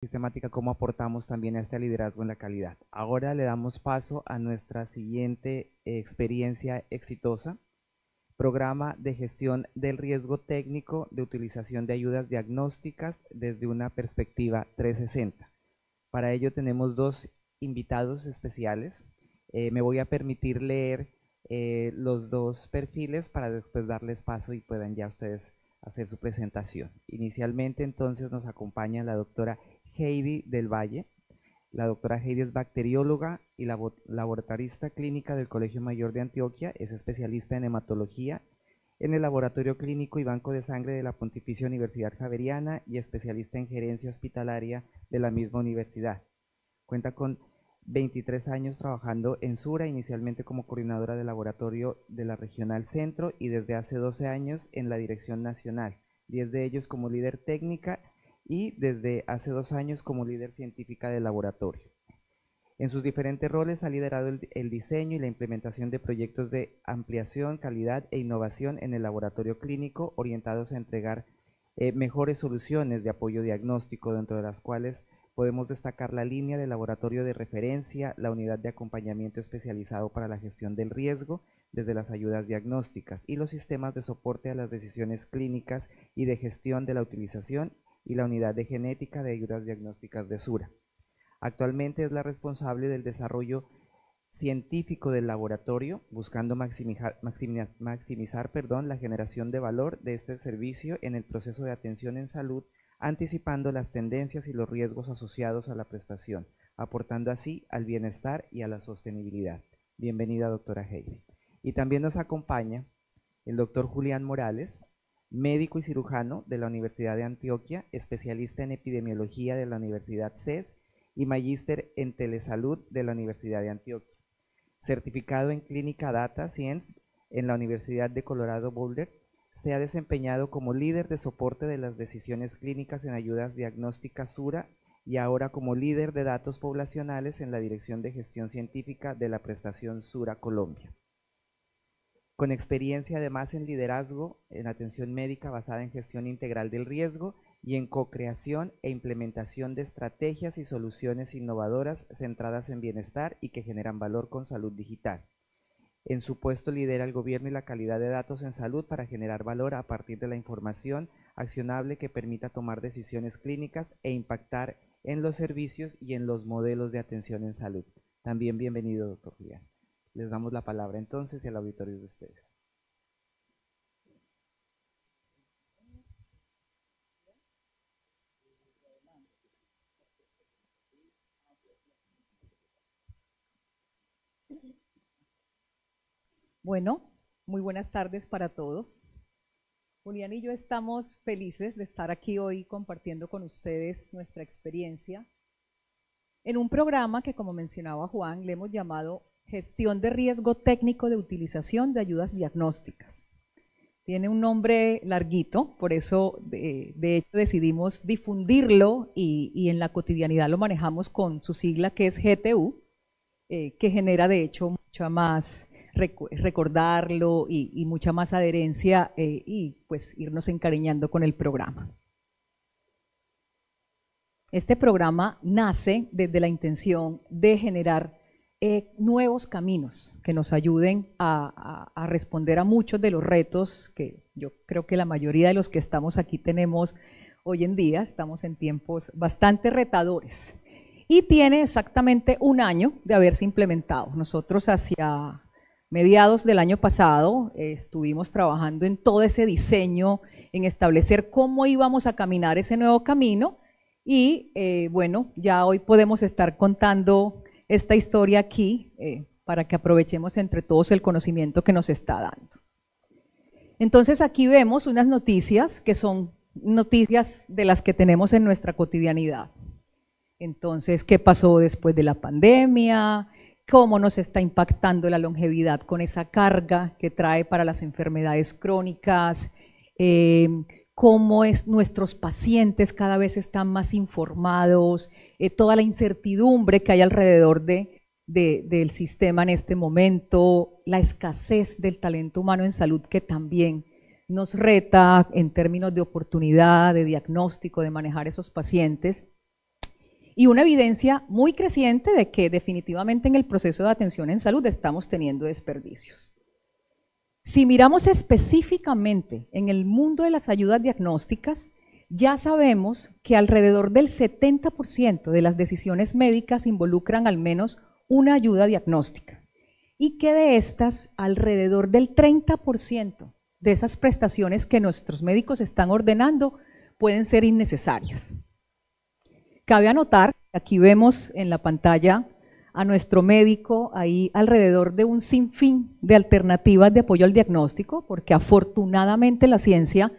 sistemática, cómo aportamos también a este liderazgo en la calidad. Ahora le damos paso a nuestra siguiente experiencia exitosa, programa de gestión del riesgo técnico de utilización de ayudas diagnósticas desde una perspectiva 360. Para ello tenemos dos invitados especiales. Me voy a permitir leer los dos perfiles para después darles paso y puedan ya ustedes hacer su presentación. Inicialmente entonces nos acompaña la doctora Heidi del Valle. La doctora Heidi es bacterióloga y laboratorista clínica del Colegio Mayor de Antioquia, es especialista en hematología en el Laboratorio Clínico y Banco de Sangre de la Pontificia Universidad Javeriana y especialista en gerencia hospitalaria de la misma universidad. Cuenta con 23 años trabajando en Sura, inicialmente como coordinadora de laboratorio de la Regional Centro y desde hace 12 años en la Dirección Nacional, 10 de ellos como líder técnica y desde hace 2 años como líder científica del laboratorio. En sus diferentes roles ha liderado el diseño y la implementación de proyectos de ampliación, calidad e innovación en el laboratorio clínico orientados a entregar mejores soluciones de apoyo diagnóstico, dentro de las cuales podemos destacar la línea de laboratorio de referencia, la unidad de acompañamiento especializado para la gestión del riesgo desde las ayudas diagnósticas y los sistemas de soporte a las decisiones clínicas y de gestión de la utilización y la unidad de genética de ayudas diagnósticas de Sura. Actualmente es la responsable del desarrollo científico del laboratorio, buscando maximizar la generación de valor de este servicio en el proceso de atención en salud, anticipando las tendencias y los riesgos asociados a la prestación, aportando así al bienestar y a la sostenibilidad. Bienvenida, doctora Heidi. Y también nos acompaña el doctor Julián Morales, médico y cirujano de la Universidad de Antioquia, especialista en epidemiología de la Universidad CES y magíster en telesalud de la Universidad de Antioquia. Certificado en Clínica Data Science en la Universidad de Colorado Boulder, se ha desempeñado como líder de soporte de las decisiones clínicas en ayudas diagnósticas Sura y ahora como líder de datos poblacionales en la Dirección de Gestión Científica de la Prestación Sura Colombia. Con experiencia además en liderazgo en atención médica basada en gestión integral del riesgo y en co-creación e implementación de estrategias y soluciones innovadoras centradas en bienestar y que generan valor con salud digital. En su puesto lidera el gobierno y la calidad de datos en salud para generar valor a partir de la información accionable que permita tomar decisiones clínicas e impactar en los servicios y en los modelos de atención en salud. También bienvenido, doctor Julián. Les damos la palabra entonces y al auditorio de ustedes. Bueno, muy buenas tardes para todos. Julián y yo estamos felices de estar aquí hoy compartiendo con ustedes nuestra experiencia en un programa que, como mencionaba Juan, le hemos llamado Gestión de Riesgo Técnico de Utilización de Ayudas Diagnósticas. Tiene un nombre larguito, por eso de hecho decidimos difundirlo y en la cotidianidad lo manejamos con su sigla que es GTU, que genera de hecho mucha más recordarlo y mucha más adherencia y pues irnos encariñando con el programa. Este programa nace desde la intención de generar nuevos caminos que nos ayuden a responder a muchos de los retos que yo creo que la mayoría de los que estamos aquí tenemos hoy en día. Estamos en tiempos bastante retadores y tiene exactamente 1 año de haberse implementado. Nosotros hacia mediados del año pasado estuvimos trabajando en todo ese diseño, en establecer cómo íbamos a caminar ese nuevo camino y bueno, ya hoy podemos estar contando esta historia aquí para que aprovechemos entre todos el conocimiento que nos está dando. Entonces aquí vemos unas noticias que son noticias de las que tenemos en nuestra cotidianidad. Entonces, ¿qué pasó después de la pandemia? ¿Cómo nos está impactando la longevidad con esa carga que trae para las enfermedades crónicas? Cómo nuestros pacientes cada vez están más informados, toda la incertidumbre que hay alrededor del sistema en este momento, la escasez del talento humano en salud que también nos reta en términos de oportunidad, de diagnóstico, de manejar esos pacientes. y una evidencia muy creciente de que definitivamente en el proceso de atención en salud estamos teniendo desperdicios. Si miramos específicamente en el mundo de las ayudas diagnósticas, ya sabemos que alrededor del 70% de las decisiones médicas involucran al menos una ayuda diagnóstica y que de estas, alrededor del 30% de esas prestaciones que nuestros médicos están ordenando pueden ser innecesarias. Cabe anotar, aquí vemos en la pantalla a nuestro médico ahí alrededor de un sinfín de alternativas de apoyo al diagnóstico, porque afortunadamente la ciencia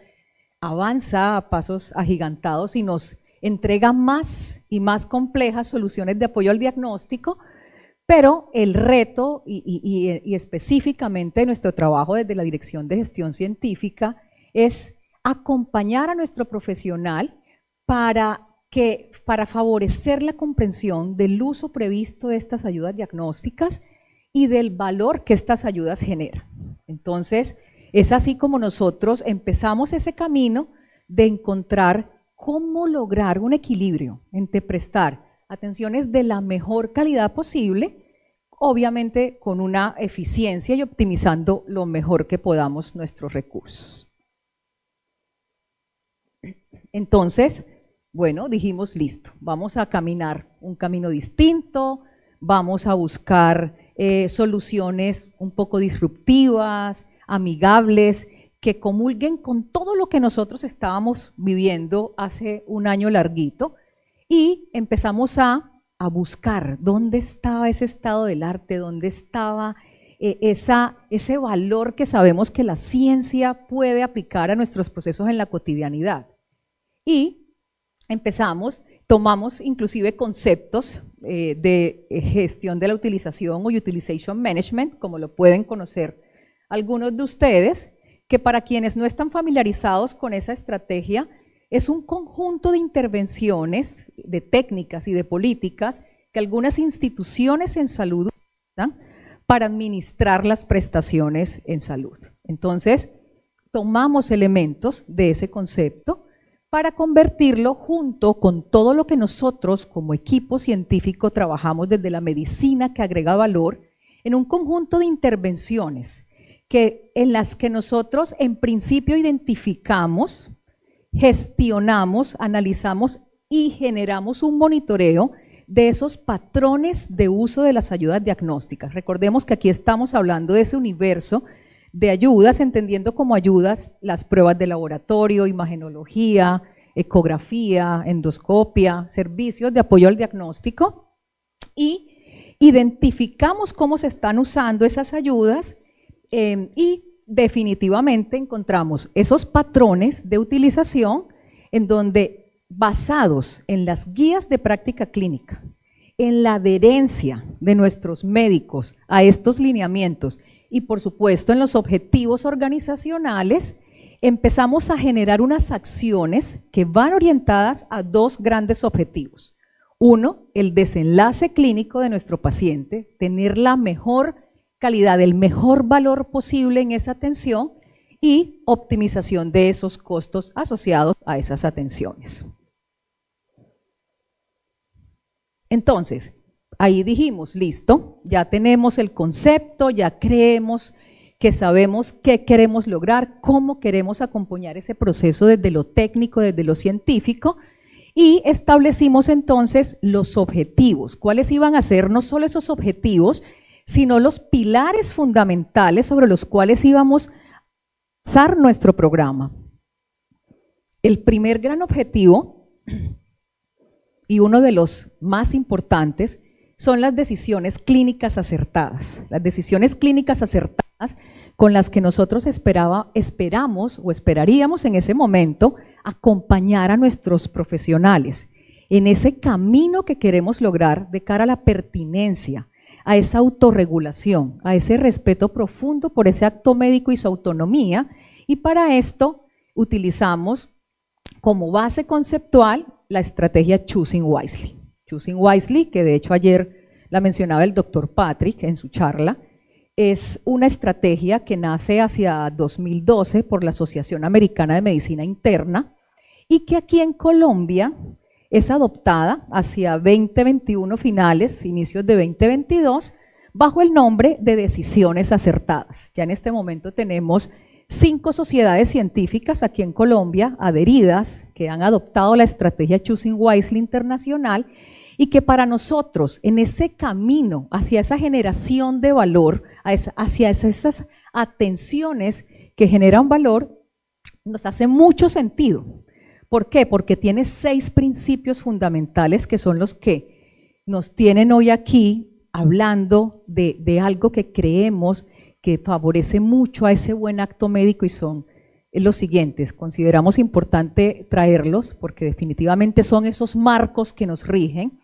avanza a pasos agigantados y nos entrega más y más complejas soluciones de apoyo al diagnóstico, pero el reto y específicamente nuestro trabajo desde la Dirección de Gestión Científica es acompañar a nuestro profesional para favorecer la comprensión del uso previsto de estas ayudas diagnósticas y del valor que estas ayudas generan. Entonces, es así como nosotros empezamos ese camino de encontrar cómo lograr un equilibrio entre prestar atenciones de la mejor calidad posible, obviamente con una eficiencia y optimizando lo mejor que podamos nuestros recursos. Entonces, bueno, dijimos listo, vamos a caminar un camino distinto, vamos a buscar soluciones un poco disruptivas, amigables, que comulguen con todo lo que nosotros estábamos viviendo hace un año larguito, y empezamos a buscar dónde estaba ese estado del arte, dónde estaba ese valor que sabemos que la ciencia puede aplicar a nuestros procesos en la cotidianidad. Y tomamos inclusive conceptos de gestión de la utilización o utilization management, como lo pueden conocer algunos de ustedes, que para quienes no están familiarizados con esa estrategia, es un conjunto de intervenciones, de técnicas y de políticas que algunas instituciones en salud utilizan para administrar las prestaciones en salud. Entonces, tomamos elementos de ese concepto para convertirlo junto con todo lo que nosotros como equipo científico trabajamos desde la medicina que agrega valor en un conjunto de intervenciones en las que nosotros en principio identificamos, gestionamos, analizamos y generamos un monitoreo de esos patrones de uso de las ayudas diagnósticas. Recordemos que aquí estamos hablando de ese universo de ayudas, entendiendo como ayudas las pruebas de laboratorio, imagenología, ecografía, endoscopia, servicios de apoyo al diagnóstico, y identificamos cómo se están usando esas ayudas y definitivamente encontramos esos patrones de utilización en donde, basados en las guías de práctica clínica, en la adherencia de nuestros médicos a estos lineamientos y por supuesto en los objetivos organizacionales, empezamos a generar unas acciones que van orientadas a dos grandes objetivos. Uno, el desenlace clínico de nuestro paciente, tener la mejor calidad, el mejor valor posible en esa atención, y optimización de esos costos asociados a esas atenciones. Entonces, ahí dijimos, listo, ya tenemos el concepto, ya creemos que sabemos qué queremos lograr, cómo queremos acompañar ese proceso desde lo técnico, desde lo científico, y establecimos entonces los objetivos. ¿Cuáles iban a ser no solo esos objetivos, sino los pilares fundamentales sobre los cuales íbamos a basar nuestro programa? El primer gran objetivo, y uno de los más importantes, son las decisiones clínicas acertadas. Las decisiones clínicas acertadas con las que nosotros esperamos o esperaríamos en ese momento acompañar a nuestros profesionales en ese camino que queremos lograr de cara a la pertinencia, a esa autorregulación, a ese respeto profundo por ese acto médico y su autonomía, y para esto utilizamos como base conceptual la estrategia Choosing Wisely. Choosing Wisely, que de hecho ayer la mencionaba el doctor Patrick en su charla, es una estrategia que nace hacia 2012 por la Asociación Americana de Medicina Interna y que aquí en Colombia es adoptada hacia 2021 finales, inicios de 2022, bajo el nombre de decisiones acertadas. Ya en este momento tenemos 5 sociedades científicas aquí en Colombia adheridas que han adoptado la estrategia Choosing Wisely internacional y que para nosotros en ese camino hacia esa generación de valor, hacia esas atenciones que generan valor, nos hace mucho sentido. ¿Por qué? Porque tiene 6 principios fundamentales que son los que nos tienen hoy aquí hablando de algo que creemos que favorece mucho a ese buen acto médico y son los siguientes. Consideramos importante traerlos porque definitivamente son esos marcos que nos rigen.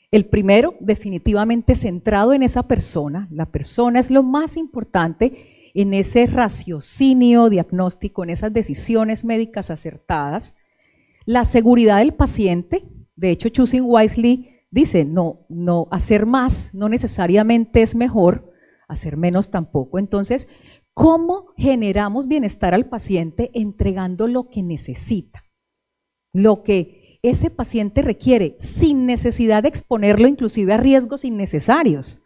El primero, definitivamente centrado en esa persona. La persona es lo más importante en ese raciocinio diagnóstico, en esas decisiones médicas acertadas. La seguridad del paciente, de hecho Choosing Wisely dice, no, hacer más no necesariamente es mejor, hacer menos tampoco. Entonces, ¿cómo generamos bienestar al paciente entregando lo que necesita? Lo que ese paciente requiere, sin necesidad de exponerlo inclusive a riesgos innecesarios,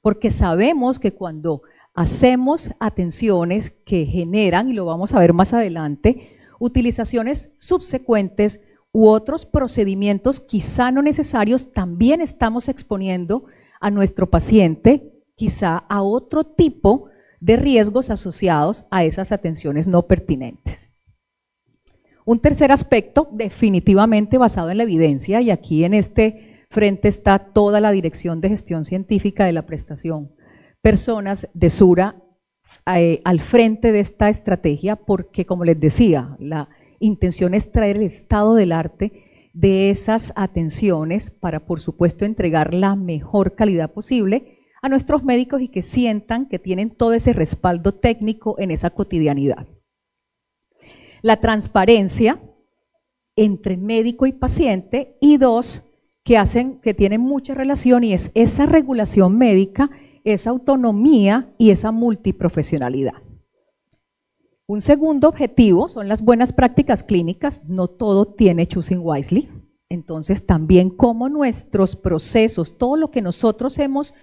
porque sabemos que cuando hacemos atenciones que generan, y lo vamos a ver más adelante, utilizaciones subsecuentes u otros procedimientos quizá no necesarios, también estamos exponiendo a nuestro paciente quizá a otro tipo de riesgos asociados a esas atenciones no pertinentes. Un tercer aspecto definitivamente basado en la evidencia, y aquí en este frente está toda la Dirección de Gestión Científica de la Prestación Personas de Sura al frente de esta estrategia, porque como les decía, la intención es traer el estado del arte de esas atenciones para, por supuesto, entregar la mejor calidad posible a nuestros médicos y que sientan que tienen todo ese respaldo técnico en esa cotidianidad. La transparencia entre médico y paciente, y 2, que tienen mucha relación, y es esa regulación médica, esa autonomía y esa multiprofesionalidad. Un segundo objetivo son las buenas prácticas clínicas. No todo tiene Choosing Wisely, entonces también cómo nuestros procesos, todo lo que nosotros hemos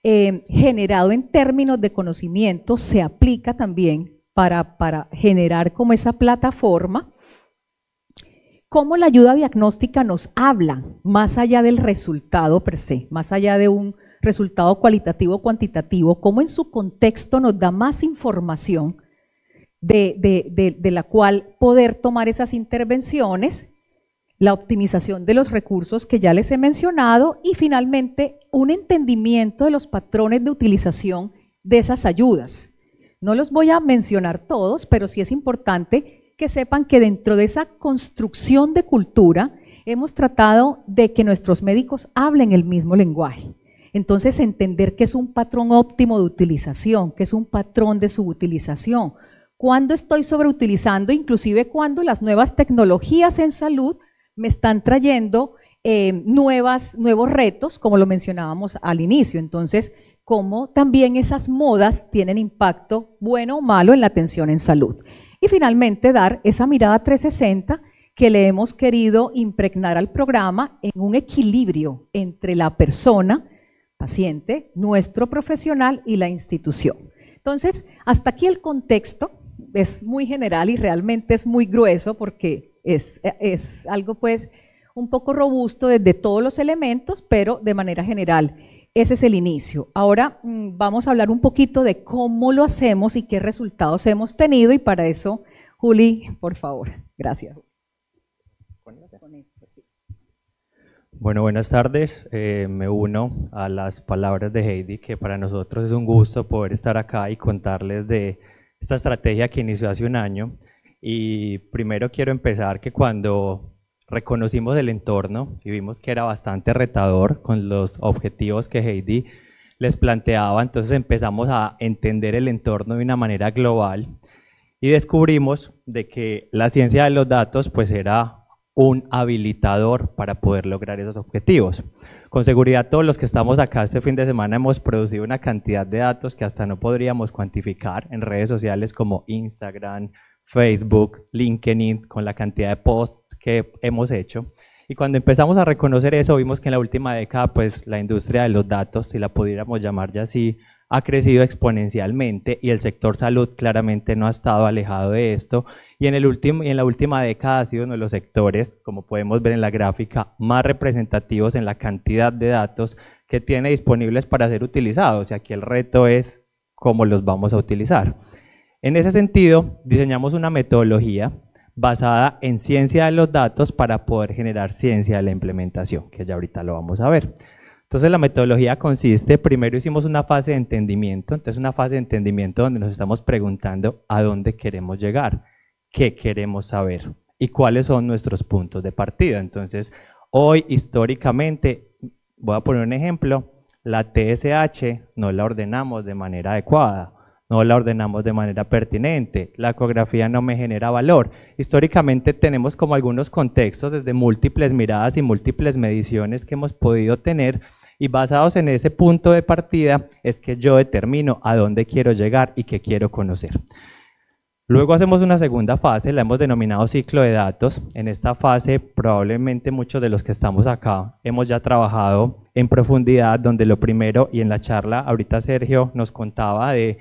generado en términos de conocimiento se aplica también para generar como esa plataforma. Cómo la ayuda diagnóstica nos habla más allá del resultado per se, más allá de un resultado cualitativo o cuantitativo, cómo en su contexto nos da más información de la cual poder tomar esas intervenciones, la optimización de los recursos que ya les he mencionado y finalmente un entendimiento de los patrones de utilización de esas ayudas. No los voy a mencionar todos, pero sí es importante que sepan que dentro de esa construcción de cultura hemos tratado de que nuestros médicos hablen el mismo lenguaje. Entonces, entender que es un patrón óptimo de utilización, que es un patrón de subutilización. Cuando estoy sobreutilizando, inclusive cuando las nuevas tecnologías en salud me están trayendo nuevos retos, como lo mencionábamos al inicio. Entonces, cómo también esas modas tienen impacto bueno o malo en la atención en salud. Y finalmente, dar esa mirada 360 que le hemos querido impregnar al programa en un equilibrio entre la persona, paciente, nuestro profesional y la institución. Entonces, hasta aquí el contexto es muy general y realmente es muy grueso porque es algo pues un poco robusto desde todos los elementos, pero de manera general ese es el inicio. Ahora vamos a hablar un poquito de cómo lo hacemos y qué resultados hemos tenido y para eso, Juli, por favor. Gracias. Bueno, buenas tardes. Me uno a las palabras de Heidi, que para nosotros es un gusto poder estar acá y contarles de esta estrategia que inició hace un año. Y primero quiero empezar que cuando reconocimos el entorno y vimos que era bastante retador con los objetivos que Heidi les planteaba, entonces empezamos a entender el entorno de una manera global y descubrimos de que la ciencia de los datos pues era un habilitador para poder lograr esos objetivos. Con seguridad todos los que estamos acá este fin de semana hemos producido una cantidad de datos que hasta no podríamos cuantificar en redes sociales como Instagram, Facebook, LinkedIn, con la cantidad de posts que hemos hecho. Y cuando empezamos a reconocer eso, vimos que en la última década, pues la industria de los datos, si la pudiéramos llamar ya así, ha crecido exponencialmente y el sector salud claramente no ha estado alejado de esto. Y en la última década ha sido uno de los sectores, como podemos ver en la gráfica, más representativos en la cantidad de datos que tiene disponibles para ser utilizados. Y aquí el reto es cómo los vamos a utilizar. En ese sentido, diseñamos una metodología basada en ciencia de los datos para poder generar ciencia de la implementación, que ya ahorita lo vamos a ver. Entonces la metodología consiste, primero hicimos una fase de entendimiento, entonces una fase de entendimiento donde nos estamos preguntando a dónde queremos llegar, qué queremos saber y cuáles son nuestros puntos de partida. Entonces hoy históricamente, voy a poner un ejemplo, la TSH no la ordenamos de manera adecuada, no la ordenamos de manera pertinente, la ecografía no me genera valor. Históricamente tenemos como algunos contextos desde múltiples miradas y múltiples mediciones que hemos podido tener y basados en ese punto de partida es que yo determino a dónde quiero llegar y qué quiero conocer. Luego hacemos una segunda fase, la hemos denominado ciclo de datos. En esta fase probablemente muchos de los que estamos acá hemos ya trabajado en profundidad, donde lo primero, y en la charla ahorita Sergio nos contaba de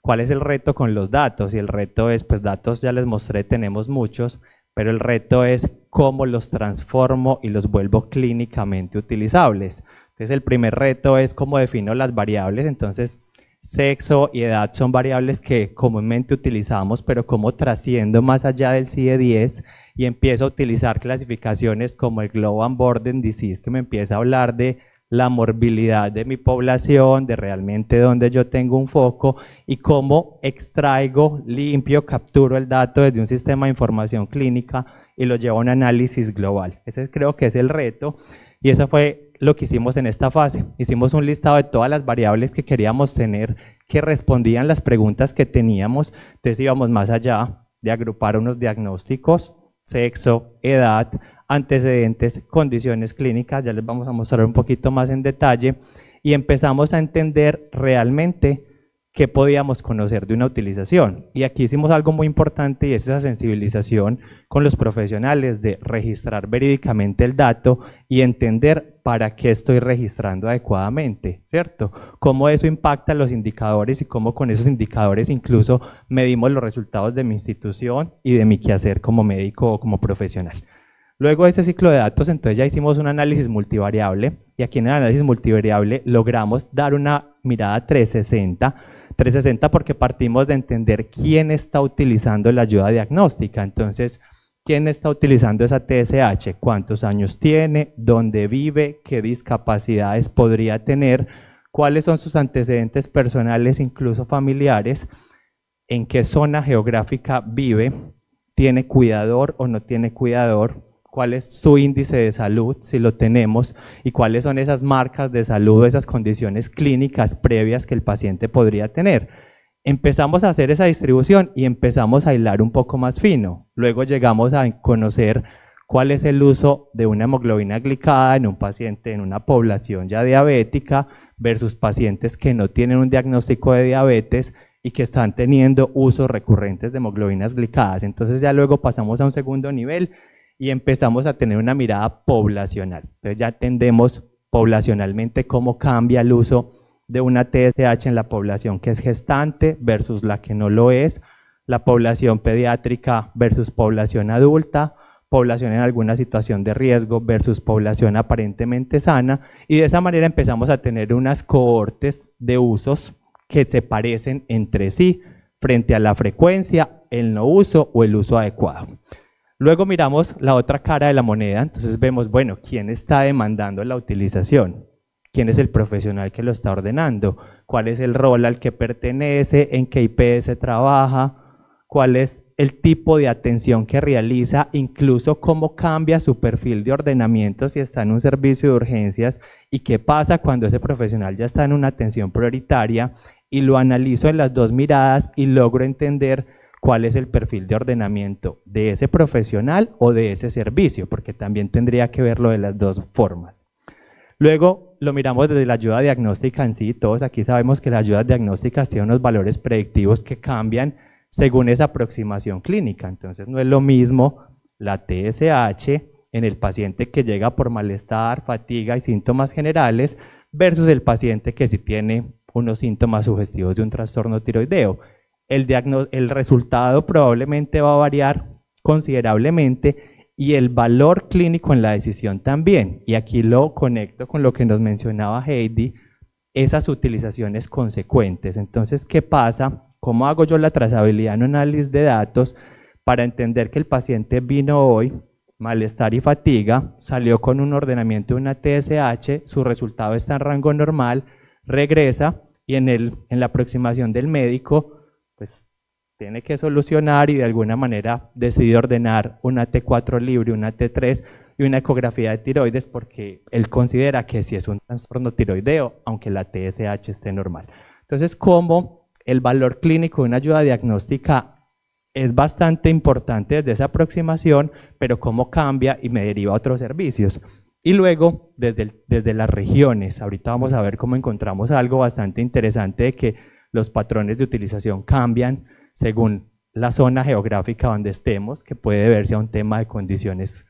cuál es el reto con los datos, y el reto es, pues datos ya les mostré, tenemos muchos, pero el reto es cómo los transformo y los vuelvo clínicamente utilizables. Entonces el primer reto es cómo defino las variables, entonces sexo y edad son variables que comúnmente utilizamos, pero cómo trasciendo más allá del CIE-10 y empiezo a utilizar clasificaciones como el Global Burden Disease, que me empieza a hablar de la morbilidad de mi población, de realmente dónde yo tengo un foco y cómo extraigo, limpio, capturo el dato desde un sistema de información clínica y lo llevo a un análisis global. Ese creo que es el reto y eso fue lo que hicimos en esta fase. Hicimos un listado de todas las variables que queríamos tener que respondían las preguntas que teníamos, entonces íbamos más allá de agrupar unos diagnósticos, sexo, edad, antecedentes, condiciones clínicas, ya les vamos a mostrar un poquito más en detalle, y empezamos a entender realmente qué podíamos conocer de una utilización. Y aquí hicimos algo muy importante y es esa sensibilización con los profesionales de registrar verídicamente el dato y entender para qué estoy registrando adecuadamente, ¿cierto? Cómo eso impacta los indicadores y cómo con esos indicadores incluso medimos los resultados de mi institución y de mi quehacer como médico o como profesional. Luego de este ciclo de datos, entonces ya hicimos un análisis multivariable y aquí en el análisis multivariable logramos dar una mirada 360 porque partimos de entender quién está utilizando la ayuda diagnóstica. Entonces, ¿quién está utilizando esa TSH? ¿Cuántos años tiene? ¿Dónde vive? ¿Qué discapacidades podría tener? ¿Cuáles son sus antecedentes personales, incluso familiares? ¿En qué zona geográfica vive? ¿Tiene cuidador o no tiene cuidador? ¿Cuál es su índice de salud, si lo tenemos? ¿Y cuáles son esas marcas de salud, esas condiciones clínicas previas que el paciente podría tener? Empezamos a hacer esa distribución y empezamos a hilar un poco más fino. Luego llegamos a conocer cuál es el uso de una hemoglobina glicada en un paciente, en una población ya diabética, versus pacientes que no tienen un diagnóstico de diabetes y que están teniendo usos recurrentes de hemoglobinas glicadas. Entonces ya luego pasamos a un segundo nivel y empezamos a tener una mirada poblacional. Entonces ya entendemos poblacionalmente cómo cambia el uso de una TSH en la población que es gestante versus la que no lo es, la población pediátrica versus población adulta, población en alguna situación de riesgo versus población aparentemente sana, y de esa manera empezamos a tener unas cohortes de usos que se parecen entre sí frente a la frecuencia, el no uso o el uso adecuado. Luego miramos la otra cara de la moneda, entonces vemos, bueno, ¿quién está demandando la utilización? ¿Quién es el profesional que lo está ordenando? ¿Cuál es el rol al que pertenece? ¿En qué IPS trabaja? ¿Cuál es el tipo de atención que realiza? Incluso cómo cambia su perfil de ordenamiento si está en un servicio de urgencias y qué pasa cuando ese profesional ya está en una atención prioritaria, y lo analizo en las dos miradas y logro entender cuál es el perfil de ordenamiento de ese profesional o de ese servicio, porque también tendría que verlo de las dos formas. Luego lo miramos desde la ayuda diagnóstica en sí. Todos aquí sabemos que las ayudas diagnósticas tienen unos valores predictivos que cambian según esa aproximación clínica. Entonces no es lo mismo la TSH en el paciente que llega por malestar, fatiga y síntomas generales versus el paciente que sí tiene unos síntomas sugestivos de un trastorno tiroideo. El resultado probablemente va a variar considerablemente y el valor clínico en la decisión también. Y aquí lo conecto con lo que nos mencionaba Heidi, esas utilizaciones consecuentes. Entonces, ¿qué pasa? ¿Cómo hago yo la trazabilidad en un análisis de datos para entender que el paciente vino hoy, malestar y fatiga, salió con un ordenamiento de una TSH, su resultado está en rango normal, regresa y en la aproximación del médico, pues tiene que solucionar y de alguna manera decide ordenar una T4 libre, una T3 y una ecografía de tiroides porque él considera que sí es un trastorno tiroideo, aunque la TSH esté normal. Entonces, ¿cómo el valor clínico de una ayuda diagnóstica es bastante importante desde esa aproximación, pero cómo cambia y me deriva a otros servicios? Y luego, desde las regiones, ahorita vamos a ver cómo encontramos algo bastante interesante de que los patrones de utilización cambian según la zona geográfica donde estemos, que puede verse a un tema de condiciones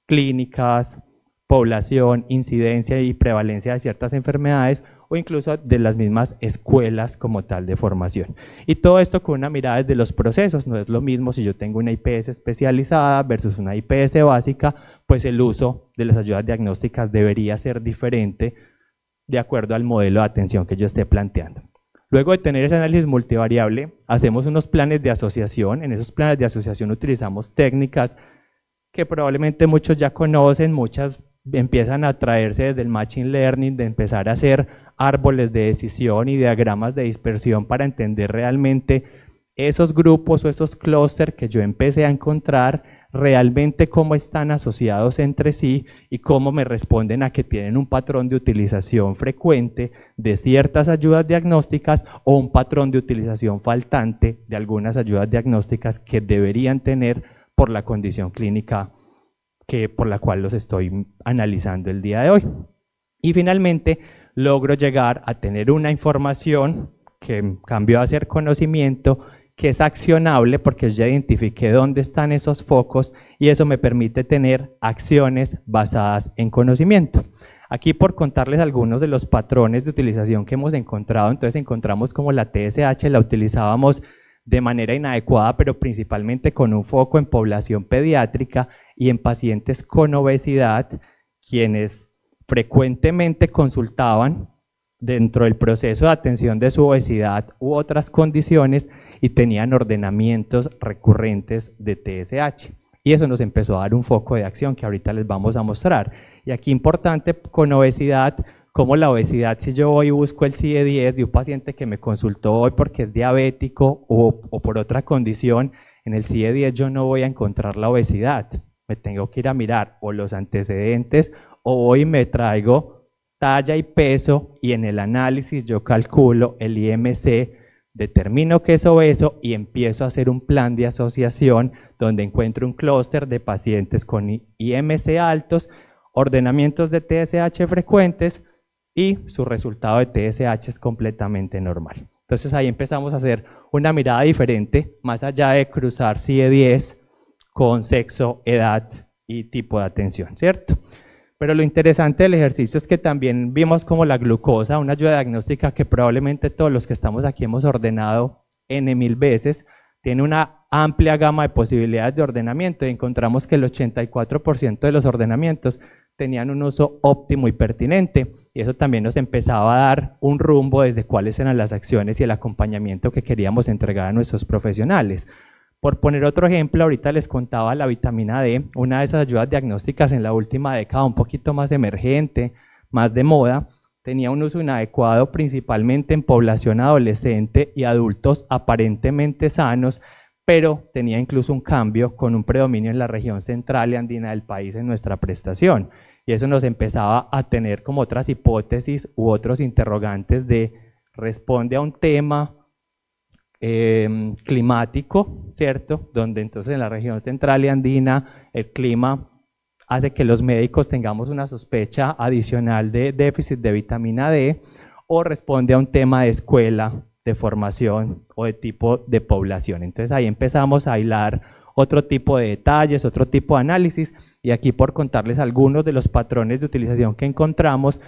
clínicas, población, incidencia y prevalencia de ciertas enfermedades o incluso de las mismas escuelas como tal de formación. Y todo esto con una mirada desde los procesos, no es lo mismo si yo tengo una IPS especializada versus una IPS básica, pues el uso de las ayudas diagnósticas debería ser diferente de acuerdo al modelo de atención que yo esté planteando. Luego de tener ese análisis multivariable, hacemos unos planes de asociación. En esos planes de asociación utilizamos técnicas que probablemente muchos ya conocen, muchas empiezan a traerse desde el Machine Learning, de empezar a hacer árboles de decisión y diagramas de dispersión para entender realmente esos grupos o esos clústeres que yo empecé a encontrar, realmente cómo están asociados entre sí y cómo me responden a que tienen un patrón de utilización frecuente de ciertas ayudas diagnósticas o un patrón de utilización faltante de algunas ayudas diagnósticas que deberían tener por la condición clínica por la cual los estoy analizando el día de hoy. Y finalmente logro llegar a tener una información que cambió a ser conocimiento, que es accionable porque ya identifiqué dónde están esos focos y eso me permite tener acciones basadas en conocimiento. Aquí por contarles algunos de los patrones de utilización que hemos encontrado, entonces encontramos como la TSH la utilizábamos de manera inadecuada, pero principalmente con un foco en población pediátrica y en pacientes con obesidad, quienes frecuentemente consultaban dentro del proceso de atención de su obesidad u otras condiciones y tenían ordenamientos recurrentes de TSH. Y eso nos empezó a dar un foco de acción que ahorita les vamos a mostrar. Y aquí importante con obesidad, como la obesidad, si yo voy y busco el CIE-10 de un paciente que me consultó hoy porque es diabético o por otra condición, en el CIE-10 yo no voy a encontrar la obesidad. Me tengo que ir a mirar o los antecedentes o hoy me traigo talla y peso y en el análisis yo calculo el IMC, determino que es obeso y empiezo a hacer un plan de asociación donde encuentro un clúster de pacientes con IMC altos, ordenamientos de TSH frecuentes y su resultado de TSH es completamente normal. Entonces ahí empezamos a hacer una mirada diferente, más allá de cruzar CIE-10 con sexo, edad y tipo de atención, ¿cierto? Pero lo interesante del ejercicio es que también vimos como la glucosa, una ayuda diagnóstica que probablemente todos los que estamos aquí hemos ordenado N.000 veces, tiene una amplia gama de posibilidades de ordenamiento y encontramos que el 84% de los ordenamientos tenían un uso óptimo y pertinente y eso también nos empezaba a dar un rumbo desde cuáles eran las acciones y el acompañamiento que queríamos entregar a nuestros profesionales. Por poner otro ejemplo, ahorita les contaba la vitamina D, una de esas ayudas diagnósticas en la última década un poquito más emergente, más de moda, tenía un uso inadecuado principalmente en población adolescente y adultos aparentemente sanos, pero tenía incluso un cambio con un predominio en la región central y andina del país en nuestra prestación. Y eso nos empezaba a tener como otras hipótesis u otros interrogantes de responde a un tema climático, ¿cierto? Donde entonces en la región central y andina el clima hace que los médicos tengamos una sospecha adicional de déficit de vitamina D o responde a un tema de escuela, de formación o de tipo de población. Entonces ahí empezamos a hilar otro tipo de detalles, otro tipo de análisis, y aquí por contarles algunos de los patrones de utilización que encontramos,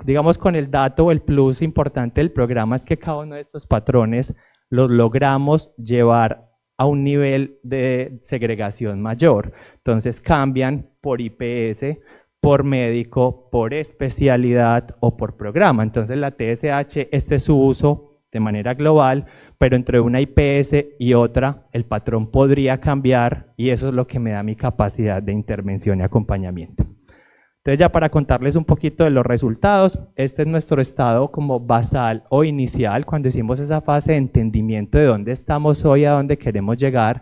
digamos con el dato o el plus importante del programa es que cada uno de estos patrones los logramos llevar a un nivel de segregación mayor. Entonces cambian por IPS, por médico, por especialidad o por programa. Entonces la TSH, este es su uso de manera global, pero entre una IPS y otra el patrón podría cambiar y eso es lo que me da mi capacidad de intervención y acompañamiento. Entonces ya para contarles un poquito de los resultados, este es nuestro estado como basal o inicial cuando hicimos esa fase de entendimiento de dónde estamos hoy, a dónde queremos llegar.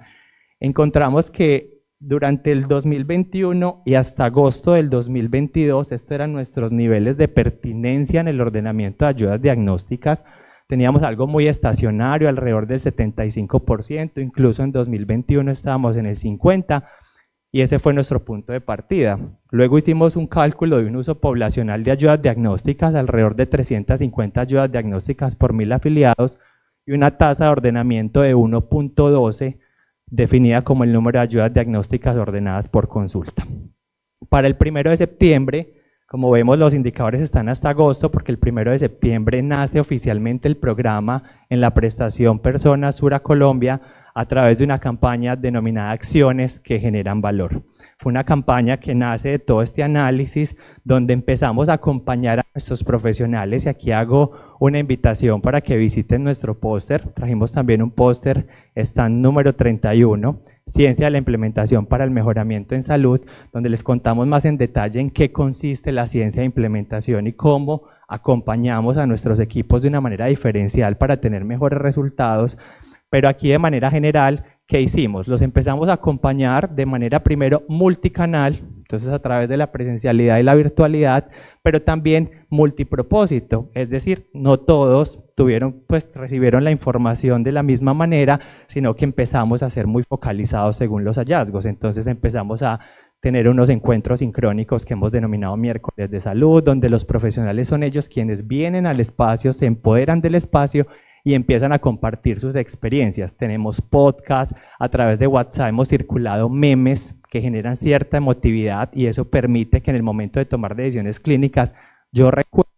Encontramos que durante el 2021 y hasta agosto del 2022, estos eran nuestros niveles de pertinencia en el ordenamiento de ayudas diagnósticas. Teníamos algo muy estacionario, alrededor del 75%, incluso en 2021 estábamos en el 50%, y ese fue nuestro punto de partida. Luego hicimos un cálculo de un uso poblacional de ayudas diagnósticas, alrededor de 350 ayudas diagnósticas por 1000 afiliados, y una tasa de ordenamiento de 1.12, definida como el número de ayudas diagnósticas ordenadas por consulta. Para el 1 de septiembre, como vemos, los indicadores están hasta agosto, porque el 1 de septiembre nace oficialmente el programa en la prestación Personas Sura Colombia a través de una campaña denominada Acciones que Generan Valor. Fue una campaña que nace de todo este análisis, donde empezamos a acompañar a nuestros profesionales, y aquí hago una invitación para que visiten nuestro póster. Trajimos también un póster, stand número 31, Ciencia de la Implementación para el Mejoramiento en Salud, donde les contamos más en detalle en qué consiste la ciencia de implementación y cómo acompañamos a nuestros equipos de una manera diferencial para tener mejores resultados. Pero aquí de manera general, ¿qué hicimos? Los empezamos a acompañar de manera primero multicanal, entonces a través de la presencialidad y la virtualidad, pero también multipropósito, es decir, no todos recibieron la información de la misma manera, sino que empezamos a ser muy focalizados según los hallazgos. Entonces empezamos a tener unos encuentros sincrónicos que hemos denominado miércoles de salud, donde los profesionales son ellos quienes vienen al espacio, se empoderan del espacio y empiezan a compartir sus experiencias. Tenemos podcasts, a través de WhatsApp hemos circulado memes que generan cierta emotividad y eso permite que en el momento de tomar decisiones clínicas yo recuerde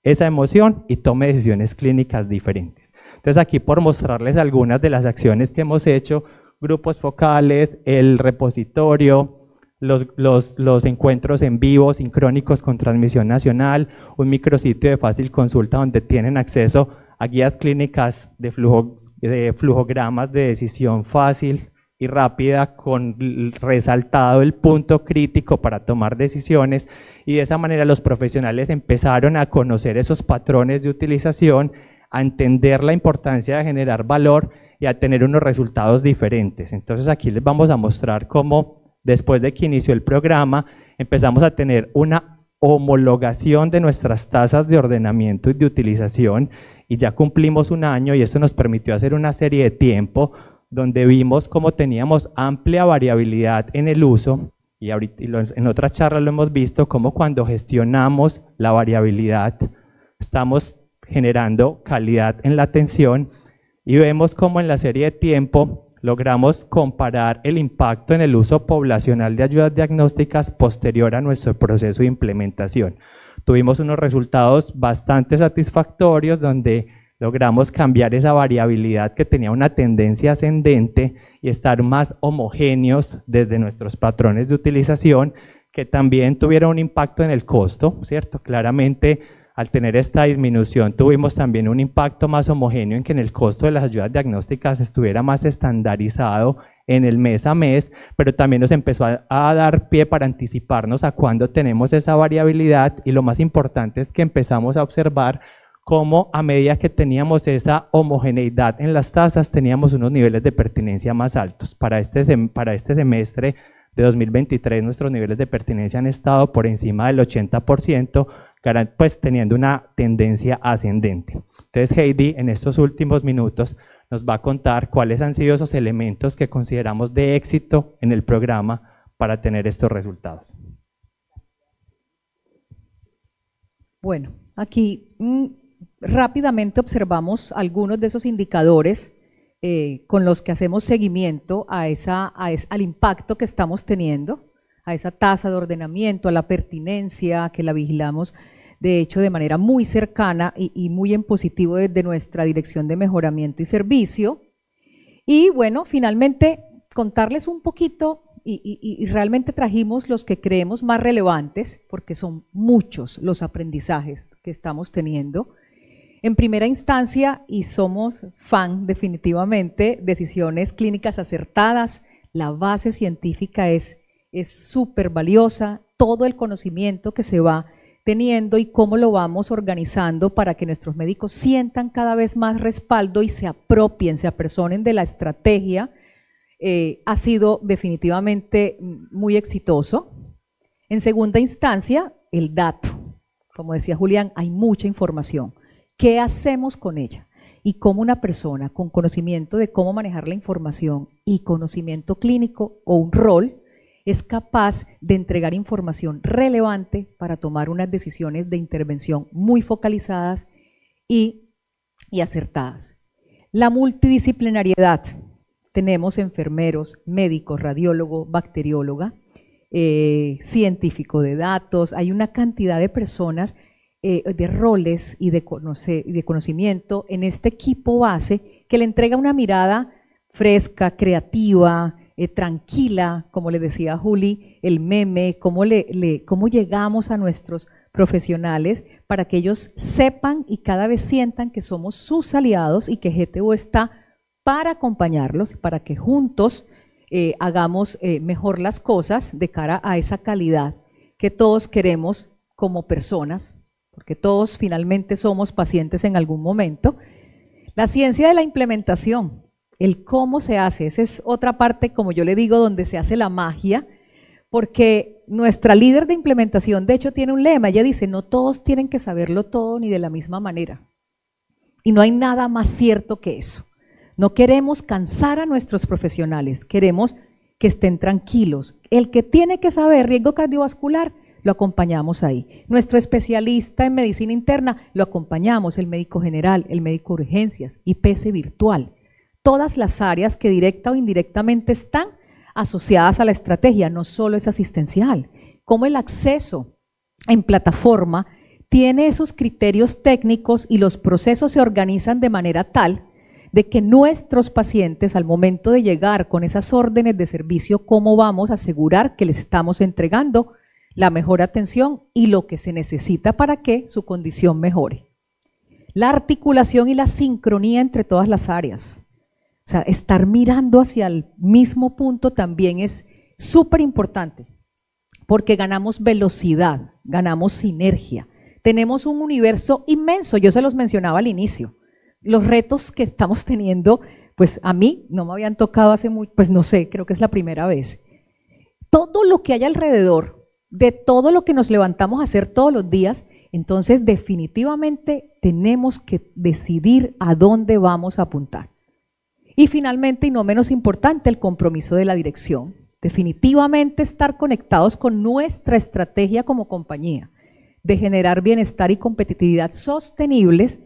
esa emoción y tome decisiones clínicas diferentes. Entonces aquí por mostrarles algunas de las acciones que hemos hecho, grupos focales, el repositorio, los encuentros en vivo sincrónicos con transmisión nacional, un micrositio de fácil consulta donde tienen acceso a guías clínicas de flujogramas de decisión fácil y rápida, con resaltado el punto crítico para tomar decisiones, y de esa manera los profesionales empezaron a conocer esos patrones de utilización, a entender la importancia de generar valor y a tener unos resultados diferentes. Entonces aquí les vamos a mostrar cómo después de que inició el programa empezamos a tener una homologación de nuestras tasas de ordenamiento y de utilización, y ya cumplimos un año y esto nos permitió hacer una serie de tiempo donde vimos cómo teníamos amplia variabilidad en el uso, y en otras charlas lo hemos visto, cómo cuando gestionamos la variabilidad estamos generando calidad en la atención, y vemos cómo en la serie de tiempo logramos comparar el impacto en el uso poblacional de ayudas diagnósticas posterior a nuestro proceso de implementación. Tuvimos unos resultados bastante satisfactorios donde logramos cambiar esa variabilidad que tenía una tendencia ascendente y estar más homogéneos desde nuestros patrones de utilización, que también tuvieron un impacto en el costo, ¿cierto? Claramente, al tener esta disminución, tuvimos también un impacto más homogéneo en que en el costo de las ayudas diagnósticas estuviera más estandarizado en el mes a mes, pero también nos empezó a dar pie para anticiparnos a cuándo tenemos esa variabilidad, y lo más importante es que empezamos a observar cómo a medida que teníamos esa homogeneidad en las tasas, teníamos unos niveles de pertinencia más altos. Para este semestre de 2023, nuestros niveles de pertinencia han estado por encima del 80%, pues teniendo una tendencia ascendente. Entonces Heidi, en estos últimos minutos, nos va a contar cuáles han sido esos elementos que consideramos de éxito en el programa para tener estos resultados. Bueno, aquí rápidamente observamos algunos de esos indicadores con los que hacemos seguimiento al impacto que estamos teniendo, a esa tasa de ordenamiento, a la pertinencia, que la vigilamos de hecho de manera muy cercana y muy en positivo desde nuestra Dirección de Mejoramiento y Servicio. Y bueno, finalmente contarles un poquito y realmente trajimos los que creemos más relevantes, porque son muchos los aprendizajes que estamos teniendo. En primera instancia, y somos fan definitivamente, decisiones clínicas acertadas, la base científica es súper valiosa, todo el conocimiento que se va teniendo y cómo lo vamos organizando para que nuestros médicos sientan cada vez más respaldo y se apropien, se apersonen de la estrategia, ha sido definitivamente muy exitoso. En segunda instancia, el dato. Como decía Julián, hay mucha información. ¿Qué hacemos con ella? Y cómo una persona con conocimiento de cómo manejar la información y conocimiento clínico o un rol es capaz de entregar información relevante para tomar unas decisiones de intervención muy focalizadas y acertadas. La multidisciplinariedad. Tenemos enfermeros, médicos, radiólogo, bacterióloga, científico de datos, hay una cantidad de personas, de roles y de conocimiento en este equipo base que le entrega una mirada fresca, creativa, tranquila, como le decía Juli, el meme, cómo llegamos a nuestros profesionales para que ellos sepan y cada vez sientan que somos sus aliados y que GTU está para acompañarlos, para que juntos hagamos mejor las cosas de cara a esa calidad que todos queremos como personas, porque todos finalmente somos pacientes en algún momento. La ciencia de la implementación, el cómo se hace, esa es otra parte, como yo le digo, donde se hace la magia, porque nuestra líder de implementación, de hecho, tiene un lema, ella dice, no todos tienen que saberlo todo ni de la misma manera. Y no hay nada más cierto que eso. No queremos cansar a nuestros profesionales, queremos que estén tranquilos. El que tiene que saber riesgo cardiovascular, lo acompañamos ahí. Nuestro especialista en medicina interna, lo acompañamos, el médico general, el médico de urgencias, IPS virtual. Todas las áreas que directa o indirectamente están asociadas a la estrategia, no solo es asistencial. Como el acceso en plataforma tiene esos criterios técnicos y los procesos se organizan de manera tal de que nuestros pacientes al momento de llegar con esas órdenes de servicio, ¿cómo vamos a asegurar que les estamos entregando la mejor atención y lo que se necesita para que su condición mejore? La articulación y la sincronía entre todas las áreas. O sea, estar mirando hacia el mismo punto también es súper importante, porque ganamos velocidad, ganamos sinergia. Tenemos un universo inmenso, yo se los mencionaba al inicio. Los retos que estamos teniendo, pues a mí no me habían tocado hace mucho, pues no sé, creo que es la primera vez. Todo lo que hay alrededor, de todo lo que nos levantamos a hacer todos los días, entonces definitivamente tenemos que decidir a dónde vamos a apuntar. Y finalmente, y no menos importante, el compromiso de la dirección. Definitivamente estar conectados con nuestra estrategia como compañía de generar bienestar y competitividad sostenibles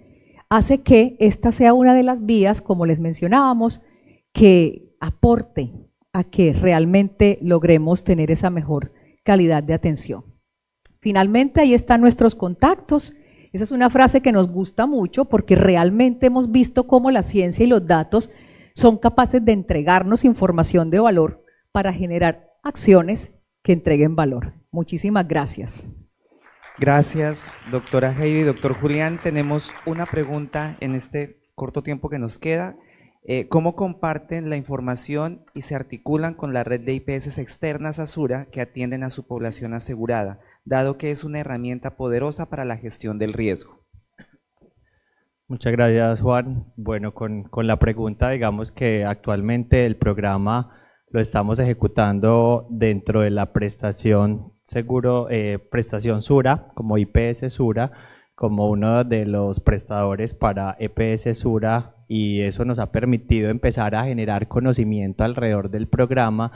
hace que esta sea una de las vías, como les mencionábamos, que aporte a que realmente logremos tener esa mejor calidad de atención. Finalmente, ahí están nuestros contactos. Esa es una frase que nos gusta mucho porque realmente hemos visto cómo la ciencia y los datos son capaces de entregarnos información de valor para generar acciones que entreguen valor. Muchísimas gracias. Gracias, doctora Heidi. Doctor Julián, tenemos una pregunta en este corto tiempo que nos queda. ¿Cómo comparten la información y se articulan con la red de IPS externas a Sura que atienden a su población asegurada, dado que es una herramienta poderosa para la gestión del riesgo? Muchas gracias, Juan. Bueno, con la pregunta, digamos que actualmente el programa lo estamos ejecutando dentro de la prestación prestación Sura, como IPS Sura, como uno de los prestadores para EPS Sura, y eso nos ha permitido empezar a generar conocimiento alrededor del programa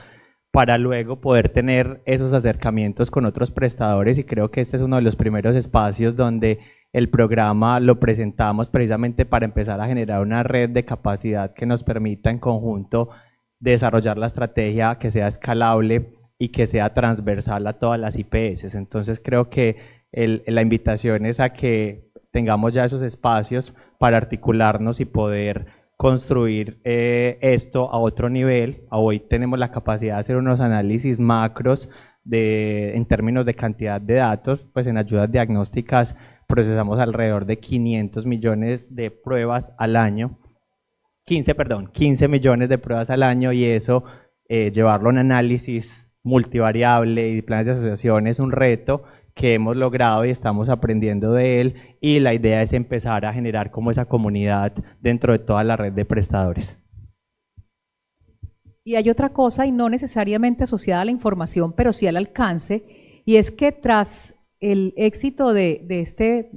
para luego poder tener esos acercamientos con otros prestadores, y creo que este es uno de los primeros espacios donde el programa lo presentamos precisamente para empezar a generar una red de capacidad que nos permita en conjunto desarrollar la estrategia que sea escalable y que sea transversal a todas las IPS. Entonces creo que la invitación es a que tengamos ya esos espacios para articularnos y poder construir esto a otro nivel. Hoy tenemos la capacidad de hacer unos análisis macros en términos de cantidad de datos, pues en ayudas diagnósticas procesamos alrededor de 500 millones de pruebas al año, 15 millones de pruebas al año, y eso llevarlo a un análisis multivariable y planes de asociación es un reto que hemos logrado y estamos aprendiendo de él, y la idea es empezar a generar como esa comunidad dentro de toda la red de prestadores. Y hay otra cosa, y no necesariamente asociada a la información, pero sí al alcance, y es que tras el éxito de este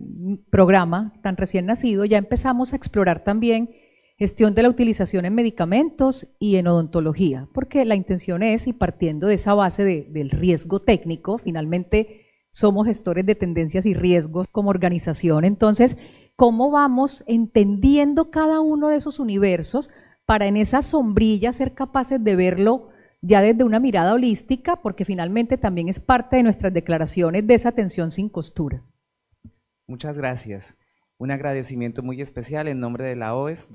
programa tan recién nacido, ya empezamos a explorar también gestión de la utilización en medicamentos y en odontología, porque la intención es, y partiendo de esa base del riesgo técnico, finalmente somos gestores de tendencias y riesgos como organización. Entonces, ¿cómo vamos entendiendo cada uno de esos universos para en esa sombrilla ser capaces de verlo ya desde una mirada holística, porque finalmente también es parte de nuestras declaraciones de esa atención sin costuras? Muchas gracias. Un agradecimiento muy especial en nombre de la OES.